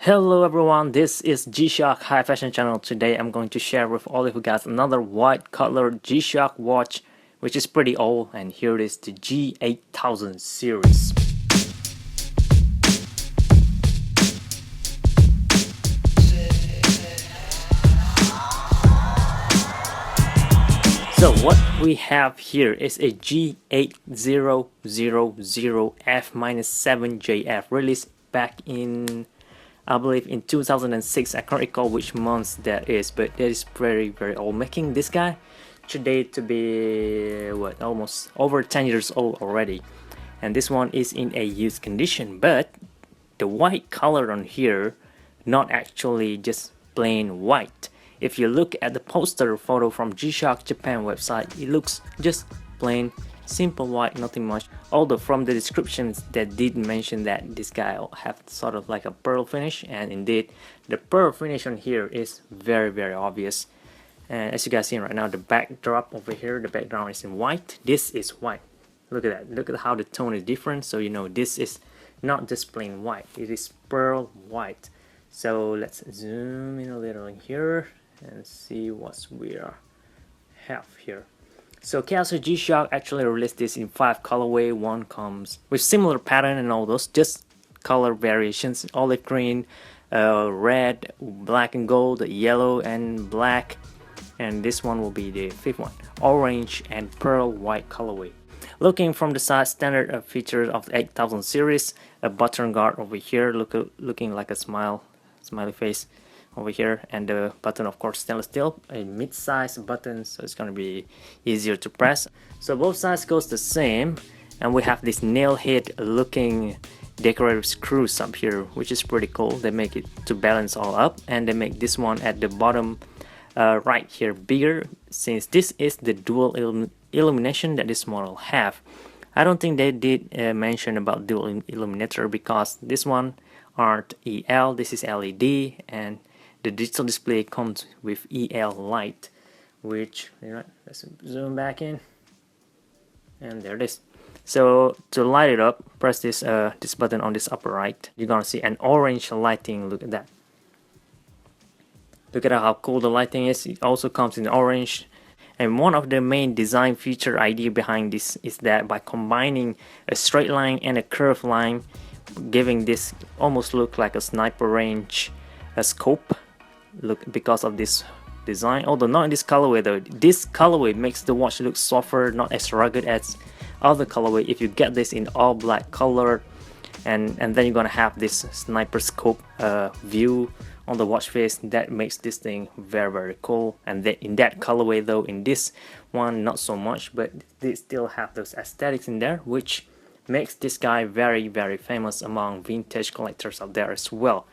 Hello everyone, this is G-Shock High Fashion Channel. Today I'm going to share with all of you guys another white color G-Shock watch, which is pretty old, and here it is, the G8000 series. So what we have here is a G-8000F-7JF released back in, I believe, in 2006. I can't recall which month that is, but that is very old, making this guy today to be almost over 10 years old already. And this one is in a used condition, but the white color on here not actually just plain white. If you look at the poster photo from G-Shock Japan website, it looks just plain simple white, nothing much. Although from the descriptions that did mention that this guy have sort of like a pearl finish, and indeed the pearl finish on here is very obvious. And as you guys see right now, the backdrop over here, the background is in white. This is white. Look at that. Look at how the tone is different. So you know this is not just plain white. It is pearl white. So let's zoom in a little in here and see what we have here. So Casio G-Shock actually released this in 5 colorway. One comes with similar pattern and all those, just color variations: olive green, red, black and gold, yellow and black, and this one will be the 5th one, orange and pearl white colorway. Looking from the side, standard features of the 8000 series: a button guard over here, looking like a smiley face over here, and the button, of course, stainless steel, a mid-size button, so it's going to be easier to press. So both sides goes the same, and we have this nail head looking decorative screws up here, which is pretty cool. They make it to balance all up, and they make this one at the bottom right here bigger, since this is the dual illumination that this model have. I don't think they did mention about dual illuminator, because this one aren't EL, this is LED, and the digital display comes with EL light, which, let's zoom back in, and there it is. So to light it up, press this button on this upper right. You're gonna see an orange lighting. Look at that. Look at how cool the lighting is. It also comes in orange. And one of the main design feature idea behind this is that by combining a straight line and a curved line, giving this almost look like a sniper range scope, look, because of this design. Although not in this colorway though. This colorway makes the watch look softer, not as rugged as other colorway. If you get this in all black color, and then you're gonna have this sniper scope view on the watch face, that makes this thing very cool. And then in that colorway though, in this one not so much, but they still have those aesthetics in there, which makes this guy very famous among vintage collectors out there as well,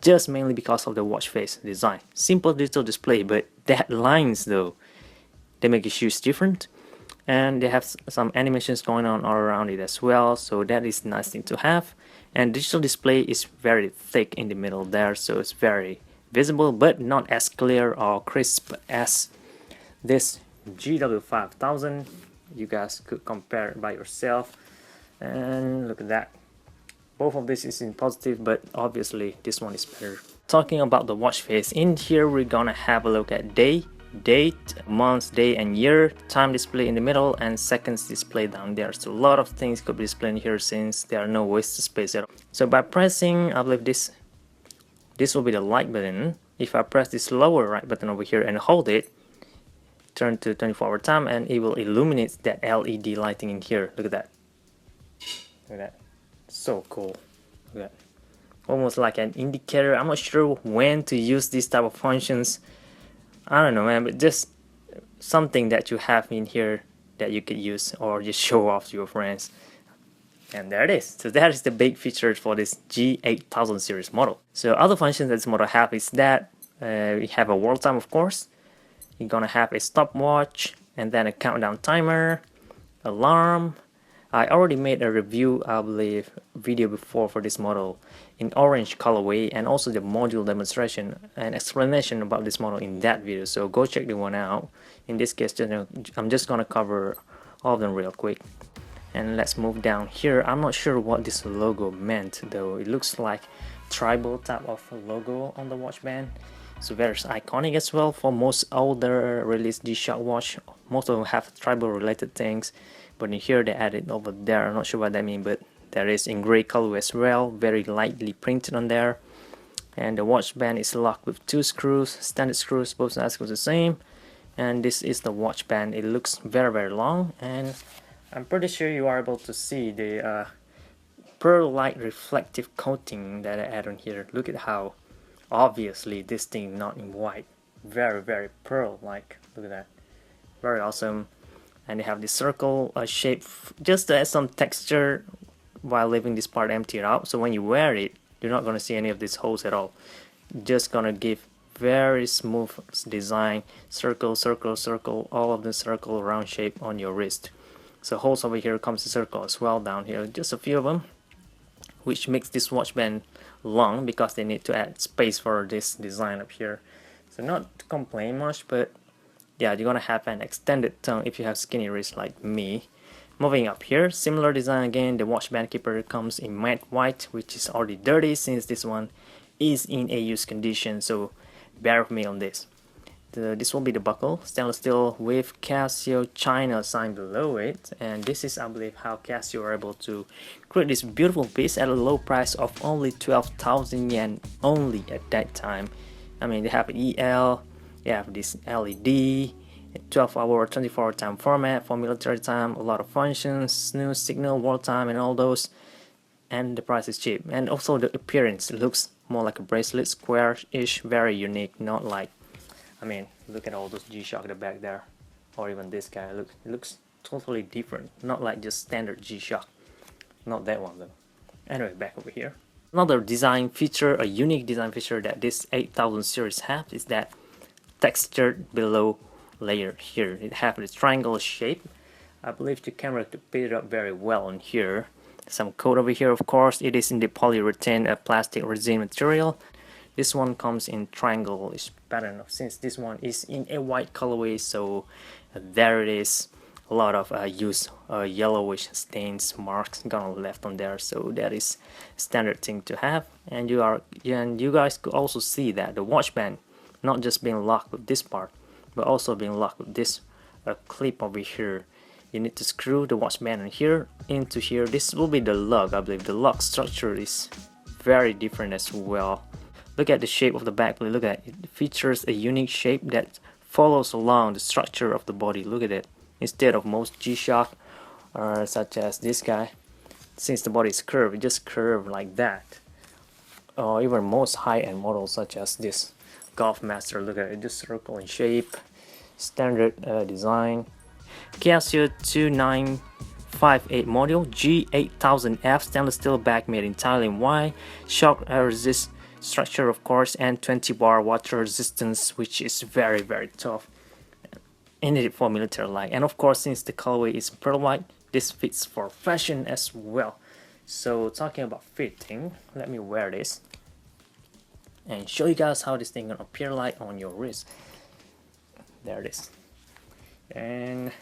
just mainly because of the watch face design. Simple digital display, but that lines though, they make a huge difference, and they have some animations going on all around it as well, so that is a nice thing to have. And digital display is very thick in the middle there, so it's very visible, but not as clear or crisp as this GW5000. You guys could compare it by yourself, and look at that. Both of this is in positive, but obviously this one is better. Talking about the watch face, in here we're gonna have a look at date, month, day and year, time display in the middle, and seconds display down there. So a lot of things could be displayed here, since there are no wasted space at all. So by pressing, I believe this will be the light button. If I press this lower right button over here and hold it, turn to 24-hour time, and it will illuminate that LED lighting in here. Look at that. Look at that. So cool. Look at that. Almost like an indicator. I'm not sure when to use these type of functions. I don't know, man, but just something that you have in here that you could use or just show off to your friends. And there it is. So that is the big features for this G8000 series model. So other functions that this model have is that we have a world time, of course. You're gonna have a stopwatch, and then a countdown timer, alarm. I already made a review, I believe, video before for this model in orange colorway, and also the module demonstration and explanation about this model in that video, so go check the one out. In this case, I'm just gonna cover all of them real quick. And let's move down here. I'm not sure what this logo meant though. It looks like tribal type of logo on the watch band. So very iconic as well for most older released G-Shock watch. Most of them have tribal related things, but in here they added over there. I'm not sure what that means, but there is in gray color as well, very lightly printed on there. And the watch band is locked with 2 screws, standard screws, both sides go the same. And this is the watch band. It looks very long, and I'm pretty sure you are able to see the pearl-like reflective coating that I add on here. Look at how obviously this thing not in white, very pearl-like. Look at that, very awesome. And they have this circle shape just to add some texture while leaving this part emptied out. So when you wear it, you're not gonna see any of these holes at all. Just gonna give very smooth design, circle, all of the circle round shape on your wrist. So holes over here comes the circle as well down here, just a few of them, which makes this watch band long because they need to add space for this design up here. So not to complain much, but yeah, you're gonna have an extended tongue if you have skinny wrists like me. Moving up here, similar design again. The watch band keeper comes in matte white, which is already dirty since this one is in a used condition, so bear with me on this. This will be the buckle, stainless steel with Casio China sign below it, and this is, I believe, how Casio are able to create this beautiful piece at a low price of only 12,000 yen only at that time. I mean, they have EL, they have this LED, 12-hour 24-hour time format for military time, a lot of functions, snooze, signal, wartime, and all those, and the price is cheap. And also the appearance looks more like a bracelet, square-ish, very unique, not like, I mean, look at all those G-Shock at the back there, or even this guy. Look, it looks totally different, not like just standard G-Shock. Not that one though. Anyway, back over here. Another design feature, a unique design feature that this 8000 series have is that textured below layer here. It has this triangle shape. I believe the camera could pick it up very well on here. Some code over here, of course. It is in the polyurethane plastic resin material. This one comes in triangle-ish pattern, since this one is in a white colorway, so there it is. A lot of used yellowish stains, marks gonna left on there, so that is standard thing to have. And you guys could also see that the watch band not just being locked with this part, but also being locked with this clip over here. You need to screw the watch band in here into here. This will be the lug. I believe the lug structure is very different as well. Look at the shape of the back plate. Look at it. It features a unique shape that follows along the structure of the body. Look at it. Instead of most G-Shock, such as this guy, since the body is curved, it just curved like that. Or even most high-end models such as this Golf Master. Look at it, just circle in shape, standard design. Casio 2958 model, G-8000F, stainless steel back made entirely in white, shock resist structure of course, and 20 bar water resistance, which is very tough and needed for military life. And of course, since the colorway is pearl white, this fits for fashion as well. So talking about fitting, let me wear this and show you guys how this thing gonna appear like on your wrist. There it is. And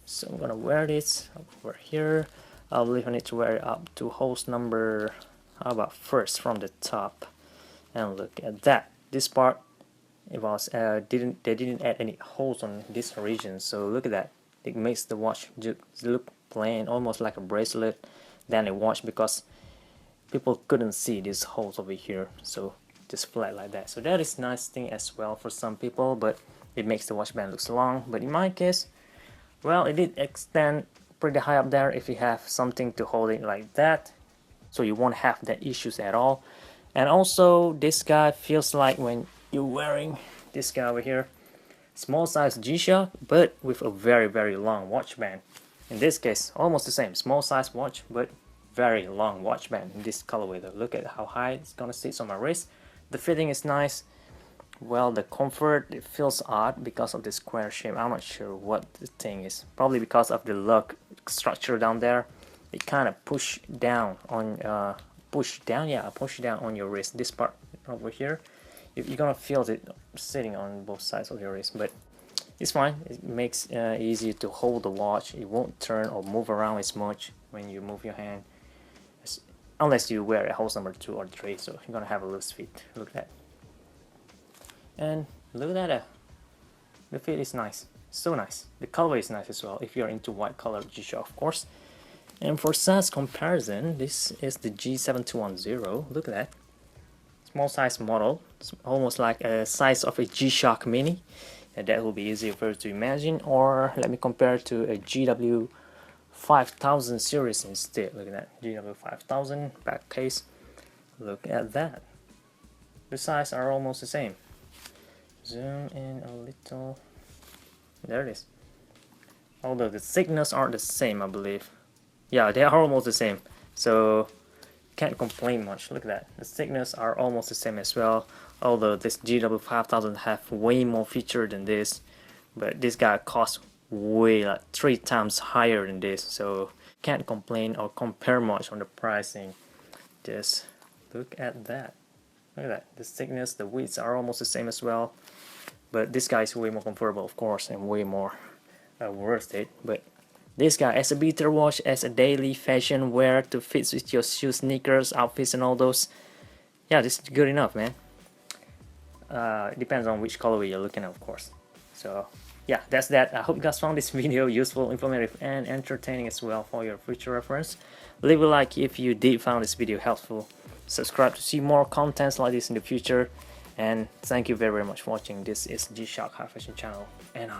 so I'm gonna wear this over here. I believe I need to wear it up to hose number, how about first from the top. And look at that, this part, it was they didn't add any holes on this region, so look at that. It makes the watch look plain, almost like a bracelet than a watch, because people couldn't see these holes over here, so just flat like that. So that is nice thing as well for some people, but it makes the watch band looks long. But in my case, well, it did extend pretty high up there if you have something to hold it like that, so you won't have that issues at all. And also this guy feels like when you're wearing this guy over here, small size G-Shock but with a very long watch band. In this case, almost the same, small size watch but very long watch band in this colorway though. Look at how high it's gonna sit on my wrist. The fitting is nice. Well, the comfort, it feels odd because of the square shape. I'm not sure what the thing is. Probably because of the lug structure down there. It kind of push down on push down on your wrist. This part over here, you're gonna feel it sitting on both sides of your wrist, but it's fine. It makes it easier to hold the watch. It won't turn or move around as much when you move your hand. unless you wear a hose number 2 or 3, so you're gonna have a loose fit. Look at that. And look at that. The fit is nice, so nice. The color is nice as well if you're into white color G-Shock, of course. And for size comparison, this is the G-7910. Look at that. Small size model. It's almost like a size of a G-Shock Mini. And that will be easier for you to imagine. Or let me compare to a GW5000 series instead. Look at that. GW5000 back case. Look at that. The size are almost the same. Zoom in a little. There it is. Although the thickness aren't the same, I believe. Yeah, they are almost the same. So can't complain much. Look at that. The thickness are almost the same as well. Although this GW5000 have way more feature than this, but this guy costs way like 3 times higher than this. So can't complain or compare much on the pricing. Just look at that. Look at that. The thickness, the widths are almost the same as well. But this guy is way more comfortable, of course, and way more worth it. But this guy as a beater wash, as a daily fashion wear to fit with your shoes, sneakers, outfits, and all those. Yeah, this is good enough, man. It depends on which colorway you're looking at, of course. So yeah, that's that. I hope you guys found this video useful, informative, and entertaining as well for your future reference. Leave a like if you did find this video helpful. Subscribe to see more contents like this in the future. And thank you very much for watching. This is G-Shock High Fashion Channel, and